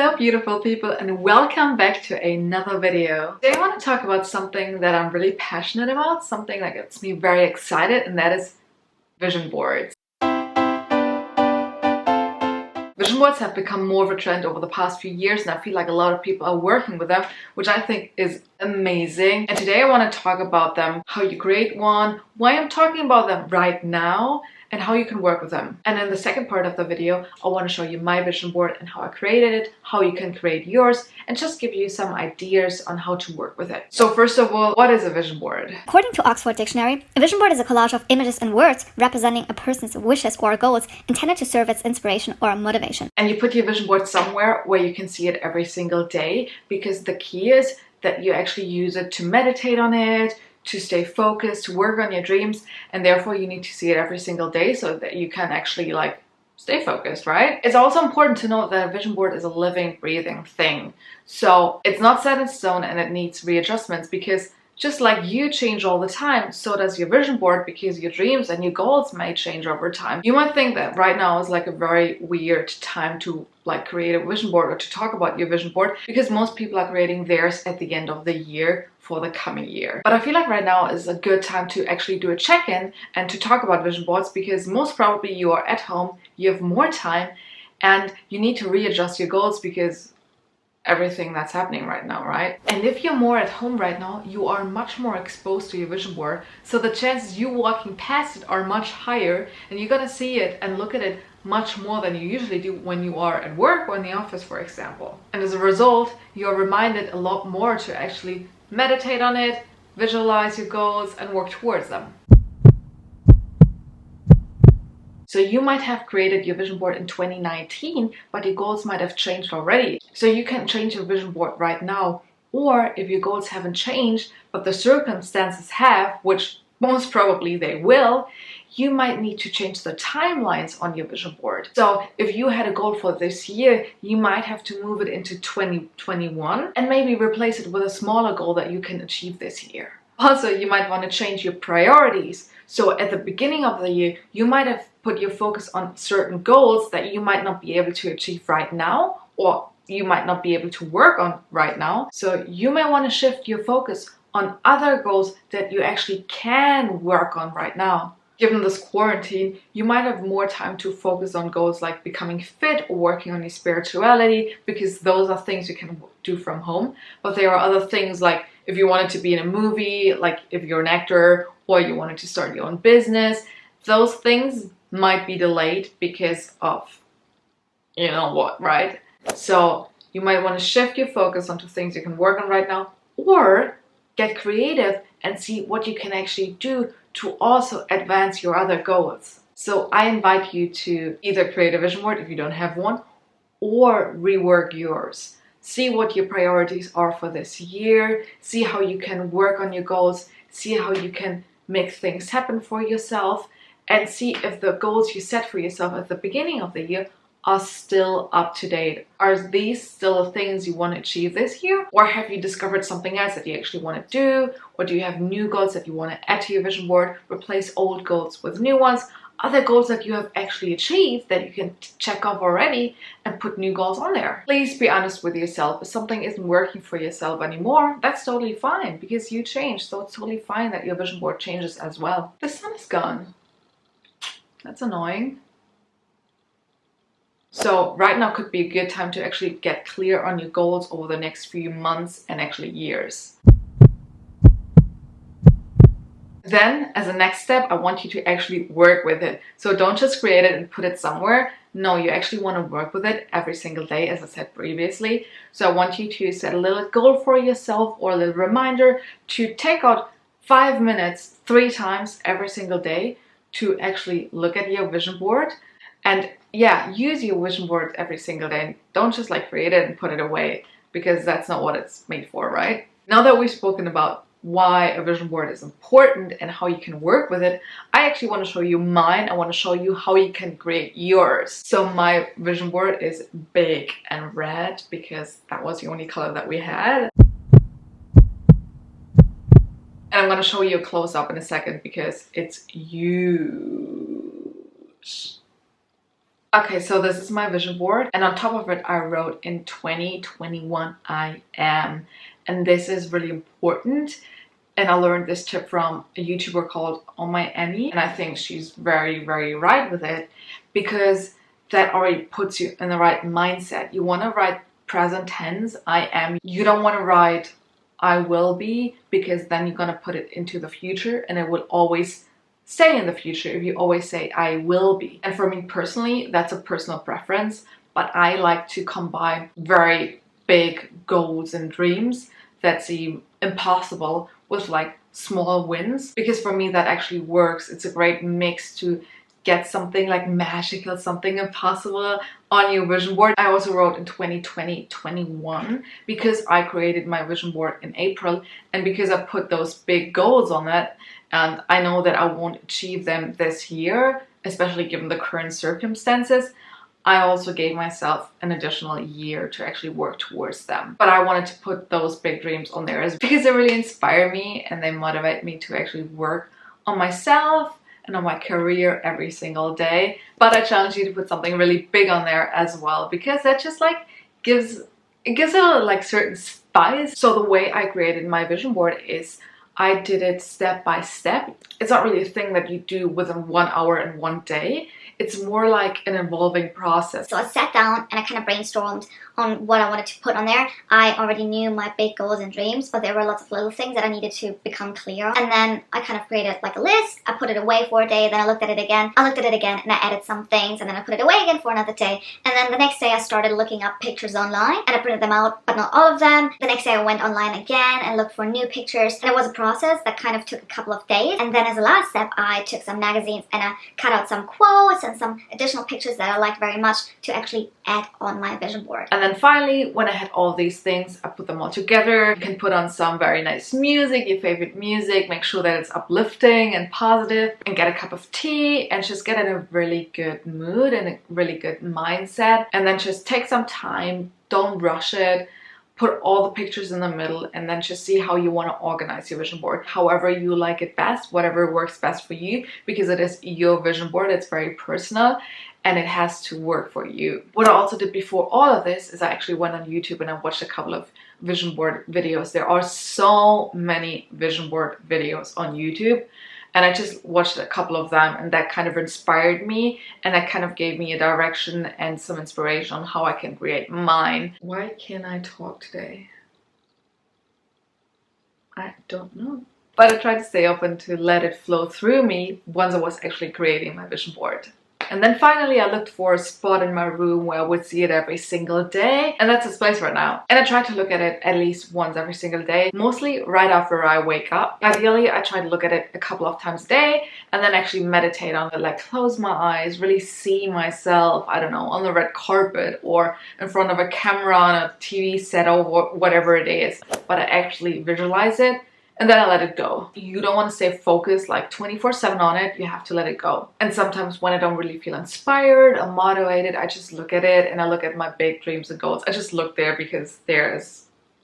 Hello beautiful people and welcome back to another video. Today I want to talk about something that I'm really passionate about, something that gets me very excited, and that is vision boards. Vision boards have become more of a trend over the past few years, and I feel like a lot of people are working with them, which I think is amazing. And today I want to talk about them, how you create one, why I'm talking about them right now, and how you can work with them. And in the second part of the video, I want to show you my vision board and how I created it, how you can create yours, and just give you some ideas on how to work with it. So first of all, what is a vision board? According to Oxford Dictionary, a vision board is a collage of images and words representing a person's wishes or goals intended to serve as inspiration or motivation. And you put your vision board somewhere where you can see it every single day, because the key is that you actually use it to meditate on it, to stay focused, to work on your dreams, and therefore you need to see it every single day so that you can actually stay focused, right? It's also important to note that a vision board is a living, breathing thing. So it's not set in stone and it needs readjustments, because just like you change all the time, so does your vision board, because your dreams and your goals may change over time. You might think that right now is a very weird time to create a vision board or to talk about your vision board, because most people are creating theirs at the end of the year for the coming year. But I feel like right now is a good time to actually do a check-in and to talk about vision boards, because most probably you are at home, you have more time, and you need to readjust your goals because everything that's happening right now, right? And if you're more at home right now, you are much more exposed to your vision board, so the chances you walking past it are much higher, and you're gonna see it and look at it much more than you usually do when you are at work or in the office, for example. And as a result, you're reminded a lot more to actually meditate on it, visualize your goals, and work towards them. So you might have created your vision board in 2019, but your goals might have changed already. So you can change your vision board right now. Or if your goals haven't changed, but the circumstances have, which most probably they will, you might need to change the timelines on your vision board. So if you had a goal for this year, you might have to move it into 2021 and maybe replace it with a smaller goal that you can achieve this year. Also, you might want to change your priorities. So at the beginning of the year, you might have put your focus on certain goals that you might not be able to achieve right now, or you might not be able to work on right now. So you may want to shift your focus on other goals that you actually can work on right now. Given this quarantine, you might have more time to focus on goals like becoming fit or working on your spirituality, because those are things you can do from home. But there are other things, like if you wanted to be in a movie, like if you're an actor, or you wanted to start your own business, those things might be delayed because of you know what, right? So you might want to shift your focus onto things you can work on right now, or get creative and see what you can actually do to also advance your other goals. So I invite you to either create a vision board if you don't have one, or rework yours. See what your priorities are for this year, see how you can work on your goals, see how you can make things happen for yourself, and see if the goals you set for yourself at the beginning of the year are still up to date. Are these still the things you want to achieve this year? Or have you discovered something else that you actually want to do? Or do you have new goals that you want to add to your vision board? Replace old goals with new ones. Other goals that you have actually achieved that you can check off already and put new goals on there. Please be honest with yourself. If something isn't working for yourself anymore, that's totally fine, because you changed. So it's totally fine that your vision board changes as well. The sun is gone. That's annoying. So right now could be a good time to actually get clear on your goals over the next few months and actually years. Then, as a next step, I want you to actually work with it. So don't just create it and put it somewhere. No, you actually want to work with it every single day, as I said previously. So I want you to set a little goal for yourself, or a little reminder to take out 5 minutes 3 times every single day to actually look at your vision board. And yeah, use your vision board every single day. Don't just create it and put it away, because that's not what it's made for, right? Now that we've spoken about why a vision board is important and how you can work with it, I actually want to show you mine. I want to show you how you can create yours. So my vision board is big and red, because that was the only color that we had. And I'm going to show you a close-up in a second, because it's huge. Okay, so this is my vision board, and on top of it I wrote in 2021 I am, and this is really important. And I learned this tip from a YouTuber called On My Emmy, and I think she's very, very right with it, because that already puts you in the right mindset. You want to write present tense, I am. You don't want to write I will be, because then you're going to put it into the future and it will always stay in the future if you always say I will be. And for me personally, that's a personal preference, but I like to combine very big goals and dreams that seem impossible with like small wins, because for me that actually works. It's a great mix to get something like magical, something impossible on your vision board. I also wrote in 2020-21 because I created my vision board in April, and because I put those big goals on it, and I know that I won't achieve them this year, especially given the current circumstances, I also gave myself an additional year to actually work towards them. But I wanted to put those big dreams on there because they really inspire me and they motivate me to actually work on myself and on my career every single day. But I challenge you to put something really big on there as well, because that just like gives it like certain spice. So the way I created my vision board is I did it step by step. It's not really a thing that you do within 1 hour and 1 day. It's more like an evolving process. So I sat down and I kind of brainstormed on what I wanted to put on there. I already knew my big goals and dreams, but there were lots of little things that I needed to become clear on. And then I kind of created like a list. I put it away for a day, then I looked at it again. I looked at it again and I added some things, and then I put it away again for another day. And then the next day I started looking up pictures online and I printed them out, but not all of them. The next day I went online again and looked for new pictures. And it was a process that kind of took a couple of days. And then as a last step, I took some magazines and I cut out some quotes and some additional pictures that I liked very much to actually add on my vision board. And then finally, when I had all these things, I put them all together. You can put on some very nice music, your favorite music, make sure that it's uplifting and positive, and get a cup of tea and just get in a really good mood and a really good mindset. And then just take some time, don't rush it. Put all the pictures in the middle and then just see how you want to organize your vision board. However you like it best, whatever works best for you, because it is your vision board, it's very personal and it has to work for you. What I also did before all of this is I actually went on YouTube and I watched a couple of vision board videos. There are so many vision board videos on YouTube. And I just watched a couple of them and that kind of inspired me, and that kind of gave me a direction and some inspiration on how I can create mine. Why can't I talk today? I don't know. But I tried to stay open to let it flow through me once I was actually creating my vision board. And then finally I looked for a spot in my room where I would see it every single day, and that's this place right now. And I try to look at it at least once every single day, mostly right after I wake up. Ideally I try to look at it a couple of times a day and then actually meditate on it, like close my eyes, really see myself, I don't know, on the red carpet or in front of a camera on a TV set or whatever it is. But I actually visualize it. And then I let it go. You don't want to stay focused like 24/7 on it. You have to let it go. And sometimes when I don't really feel inspired or motivated, I just look at it and I look at my big dreams and goals. I just look there because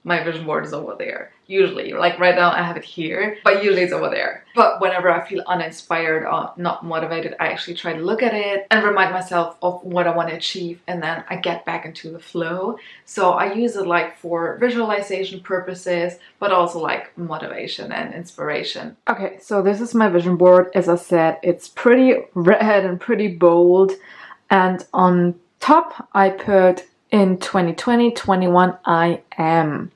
my vision board is over there. Usually, like right now I have it here, but usually it's over there. But whenever I feel uninspired or not motivated, I actually try to look at it and remind myself of what I want to achieve, and then I get back into the flow. So I use it like for visualization purposes, but also like motivation and inspiration. Okay, so this is my vision board. As I said, it's pretty red and pretty bold, and on top I put in 2020-21 I am.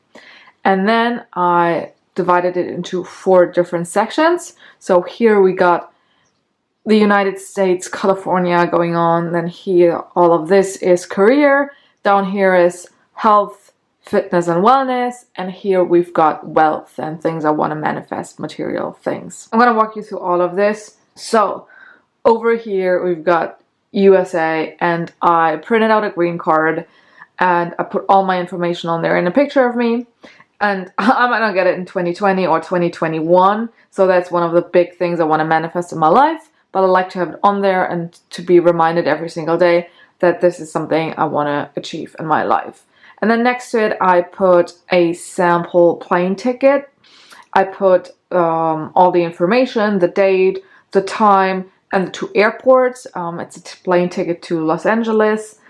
And then I divided it into 4 different sections. So here we got the United States, California going on. Then here, all of this is career. Down here is health, fitness and wellness. And here we've got wealth and things I want to manifest, material things. I'm going to walk you through all of this. So over here we've got USA, and I printed out a green card and I put all my information on there in a picture of me. And I might not get it in 2020 or 2021, so that's one of the big things I want to manifest in my life, but I like to have it on there and to be reminded every single day that this is something I want to achieve in my life. And then next to it I put a sample plane ticket. I put all the information, the date, the time, and the 2 airports. It's a plane ticket to Los Angeles.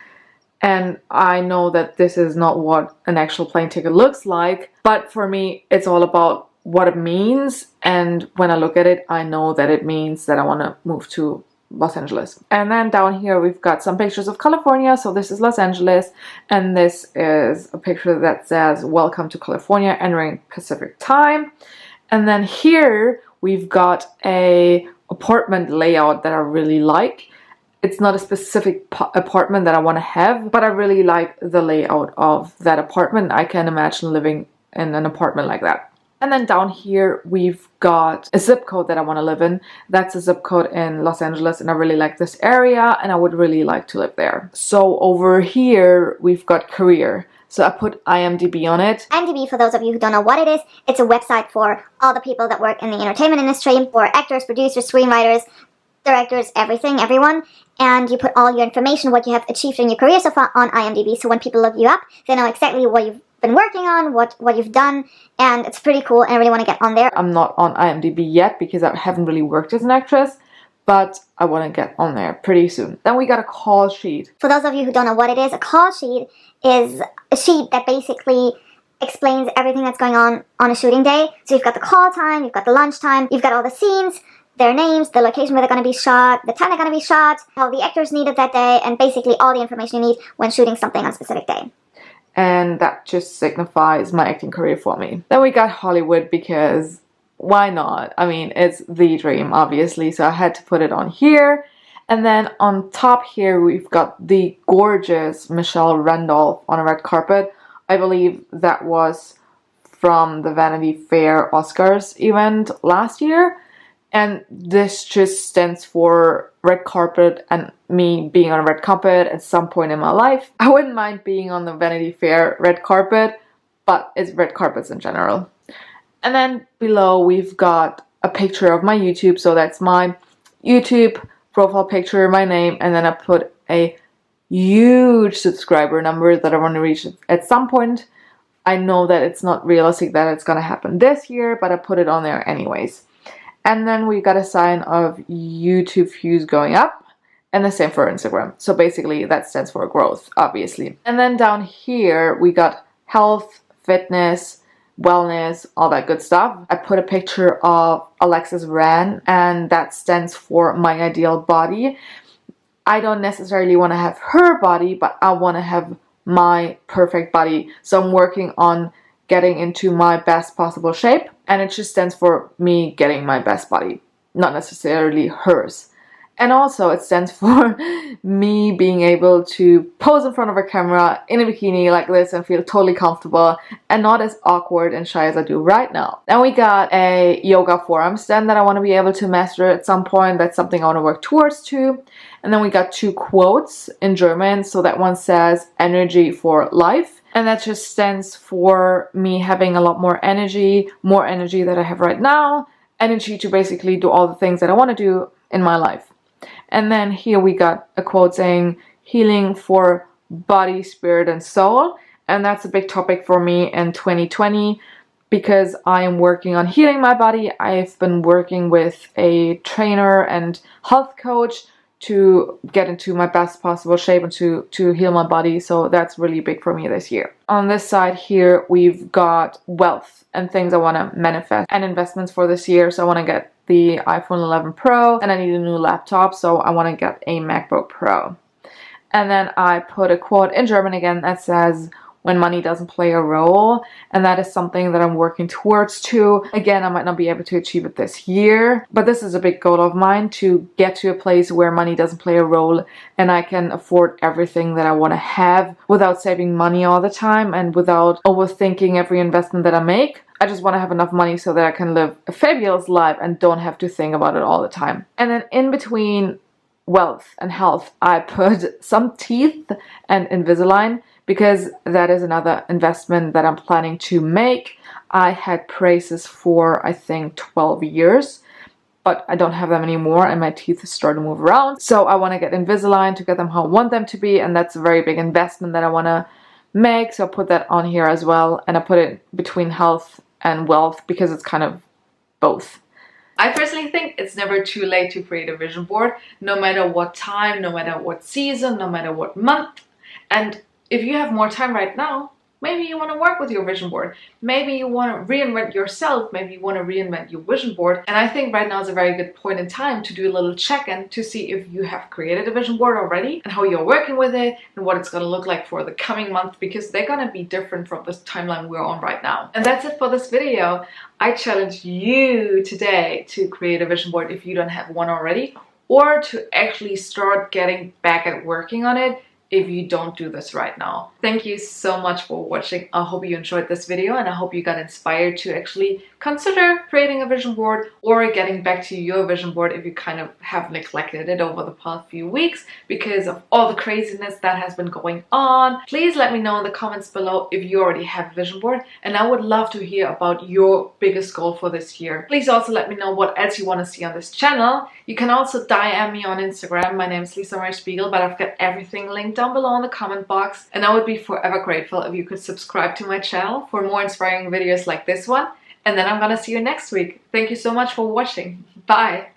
And I know that this is not what an actual plane ticket looks like, but for me, it's all about what it means. And when I look at it, I know that it means that I want to move to Los Angeles. And then down here, we've got some pictures of California. So this is Los Angeles, and this is a picture that says, "Welcome to California, entering Pacific time." And then here, we've got a apartment layout that I really like. It's not a specific apartment that I want to have, but I really like the layout of that apartment. I can imagine living in an apartment like that. And then down here, we've got a zip code that I want to live in. That's a zip code in Los Angeles, and I really like this area, and I would really like to live there. So over here, we've got career. So I put IMDb on it. IMDb, for those of you who don't know what it is, it's a website for all the people that work in the entertainment industry, for actors, producers, screenwriters, directors, everything, everyone. And you put all your information, what you have achieved in your career so far, on IMDb. So when people look you up, they know exactly what you've been working on, what you've done, and it's pretty cool, and I really want to get on there. I'm not on IMDb yet because I haven't really worked as an actress, but I want to get on there pretty soon. Then we got a call sheet. For those of you who don't know what it is, a call sheet is a sheet that basically explains everything that's going on a shooting day. So you've got the call time, you've got the lunch time, you've got all the scenes, their names, the location where they're going to be shot, the time they're going to be shot, all the actors needed that day, and basically all the information you need when shooting something on a specific day. And that just signifies my acting career for me. Then we got Hollywood, because why not? I mean, it's the dream, obviously, so I had to put it on here. And then on top here, we've got the gorgeous Michelle Randolph on a red carpet. I believe that was from the Vanity Fair Oscars event last year. And this just stands for red carpet and me being on a red carpet at some point in my life. I wouldn't mind being on the Vanity Fair red carpet, but it's red carpets in general. And then below we've got a picture of my YouTube. So that's my YouTube profile picture, my name, and then I put a huge subscriber number that I want to reach at some point. I know that it's not realistic that it's gonna happen this year, but I put it on there anyways. And then we got a sign of YouTube views going up, and the same for Instagram. So basically that stands for growth, obviously. And then down here we got health, fitness, wellness, all that good stuff. I put a picture of Alexis Ran, and that stands for my ideal body. I don't necessarily want to have her body, but I want to have my perfect body. So I'm working on getting into my best possible shape, and it just stands for me getting my best body, not necessarily hers. And also it stands for me being able to pose in front of a camera in a bikini like this and feel totally comfortable and not as awkward and shy as I do right now. Then we got a yoga forearm stand that I want to be able to master at some point. That's something I want to work towards too. And then we got 2 quotes in German. So that one says energy for life. And that just stands for me having a lot more energy than I have right now. Energy to basically do all the things that I want to do in my life. And then here we got a quote saying healing for body, spirit, and soul. And that's a big topic for me in 2020 because I am working on healing my body. I've been working with a trainer and health coach to get into my best possible shape and to heal my body. So that's really big for me this year. On this side here, we've got wealth and things I want to manifest and investments for this year. So I want to get the iPhone 11 Pro and I need a new laptop. So I want to get a MacBook Pro. And then I put a quote in German again that says, when money doesn't play a role, and that is something that I'm working towards too. Again, I might not be able to achieve it this year, but this is a big goal of mine, to get to a place where money doesn't play a role and I can afford everything that I want to have without saving money all the time and without overthinking every investment that I make. I just want to have enough money so that I can live a fabulous life and don't have to think about it all the time. And then in between wealth and health, I put some teeth and Invisalign, because that is another investment that I'm planning to make. I had braces for, I think, 12 years, but I don't have them anymore and my teeth start to move around. So I want to get Invisalign to get them how I want them to be, and that's a very big investment that I want to make. So I'll put that on here as well, and I put it between health and wealth because it's kind of both. I personally think it's never too late to create a vision board, no matter what time, no matter what season, no matter what month. And if you have more time right now, maybe you want to work with your vision board. Maybe you want to reinvent yourself. Maybe you want to reinvent your vision board. And I think right now is a very good point in time to do a little check-in to see if you have created a vision board already and how you're working with it and what it's going to look like for the coming month, because they're going to be different from this timeline we're on right now. And that's it for this video. I challenge you today to create a vision board if you don't have one already, or to actually start getting back at working on it if you don't do this right now. Thank you so much for watching. I hope you enjoyed this video, and I hope you got inspired to actually consider creating a vision board or getting back to your vision board if you kind of have neglected it over the past few weeks because of all the craziness that has been going on. Please let me know in the comments below if you already have a vision board, and I would love to hear about your biggest goal for this year. Please also let me know what else you want to see on this channel. You can also DM me on Instagram. My name is Lisa Marie Spiegel, but I've got everything linked down below in the comment box, and I would be forever grateful if you could subscribe to my channel for more inspiring videos like this one. And then I'm gonna see you next week. Thank you so much for watching. Bye!